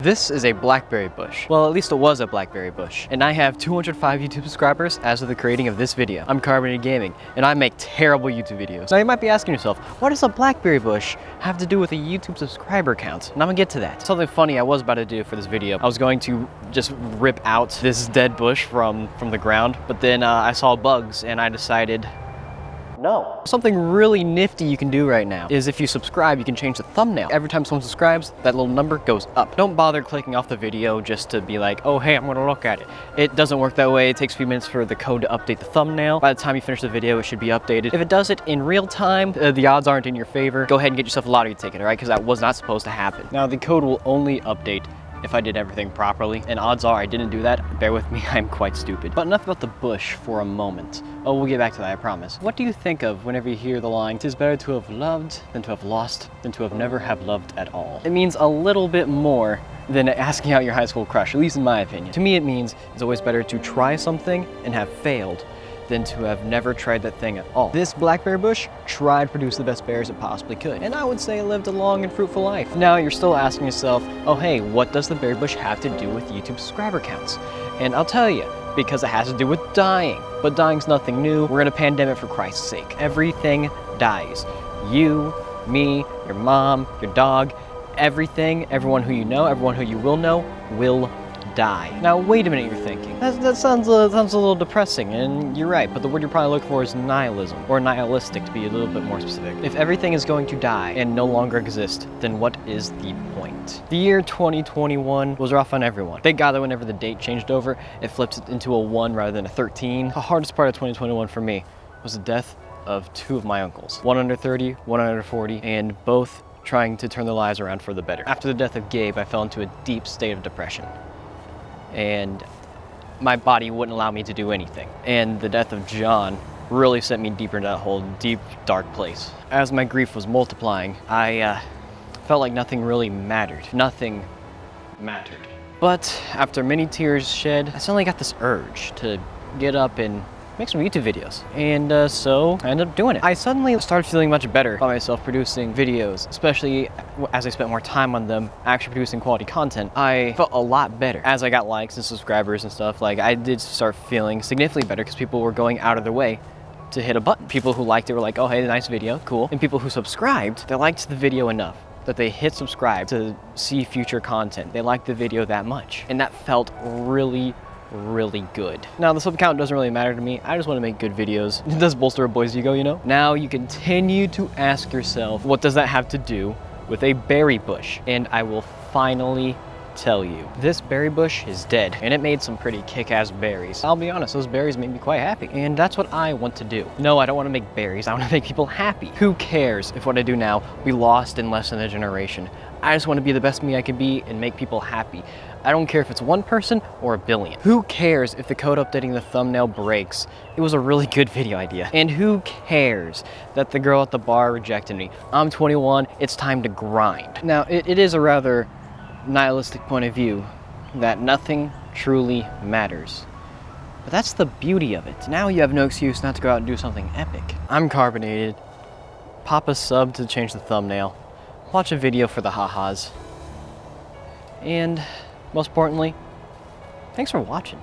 This is a blackberry bush. Well, at least it was a blackberry bush. And I have 205 YouTube subscribers as of the creating of this video. I'm Carbonated Gaming, and I make terrible YouTube videos. Now you might be asking yourself, what does a blackberry bush have to do with a YouTube subscriber count? And I'm gonna get to that. Something funny I was about to do for this video. I was going to just rip out this dead bush from the ground, but then I saw bugs and I decided, no. Something really nifty you can do right now is if you subscribe, you can change the thumbnail. Every time someone subscribes, that little number goes up. Don't bother clicking off the video just to be like, oh, hey, I'm gonna look at it. It doesn't work that way. It takes a few minutes for the code to update the thumbnail. By the time you finish the video, it should be updated. If it does it in real time, the odds aren't in your favor. Go ahead and get yourself a lottery ticket, all right? Because that was not supposed to happen. Now, the code will only update if I did everything properly, and odds are I didn't do that. Bear with me, I'm quite stupid. But enough about the bush for a moment. Oh, we'll get back to that, I promise. What do you think of whenever you hear the line, "'Tis better to have loved than to have lost than to have never have loved at all"? It means a little bit more than asking out your high school crush, at least in my opinion. To me, it means it's always better to try something and have failed than to have never tried that thing at all. This blackberry bush tried to produce the best berries it possibly could, and I would say it lived a long and fruitful life. Now you're still asking yourself, oh hey, what does the berry bush have to do with YouTube subscriber counts? And I'll tell you, because it has to do with dying. But dying's nothing new. We're in a pandemic, for Christ's sake. Everything dies. You, me, your mom, your dog, everything, everyone who you know, everyone who you will know, will die. Now wait a minute, you're thinking. That sounds a little depressing, and you're right, but the word you're probably looking for is nihilism, or nihilistic to be a little bit more specific. If everything is going to die and no longer exist, then what is the point? The year 2021 was rough on everyone. Thank God that whenever the date changed over, it flipped it into a 1 rather than a 13. The hardest part of 2021 for me was the death of 2 of my uncles. One under 30, one under 40, and both trying to turn their lives around for the better. After the death of Gabe, I fell into a deep state of depression, and my body wouldn't allow me to do anything. And the death of John really sent me deeper into that whole deep, dark place. As my grief was multiplying, I felt like nothing really mattered. Nothing mattered. But after many tears shed, I suddenly got this urge to get up and make some YouTube videos. And so I ended up doing it. I suddenly started feeling much better about myself producing videos, especially as I spent more time on them, actually producing quality content. I felt a lot better. As I got likes and subscribers and stuff, like I did start feeling significantly better because people were going out of their way to hit a button. People who liked it were like, oh hey, nice video, cool. And people who subscribed, they liked the video enough that they hit subscribe to see future content. They liked the video that much. And that felt really good. Now the sub count doesn't really matter to me. I just want to make good videos. It does bolster a boy's ego, you know? Now you continue to ask yourself, what does that have to do with a berry bush? And I will finally tell you. This berry bush is dead, and it made some pretty kick-ass berries. I'll be honest, those berries made me quite happy, and that's what I want to do. No, I don't want to make berries. I want to make people happy. Who cares if what I do now will be lost in less than a generation? I just want to be the best me I can be and make people happy. I don't care if it's 1 person or 1 billion. Who cares if the code updating the thumbnail breaks? It was a really good video idea. And who cares that the girl at the bar rejected me? I'm 21, it's time to grind. Now, it is a rather nihilistic point of view that nothing truly matters. But that's the beauty of it. Now you have no excuse not to go out and do something epic. I'm Carbonated. Pop a sub to change the thumbnail. Watch a video for the ha-has. And most importantly, thanks for watching.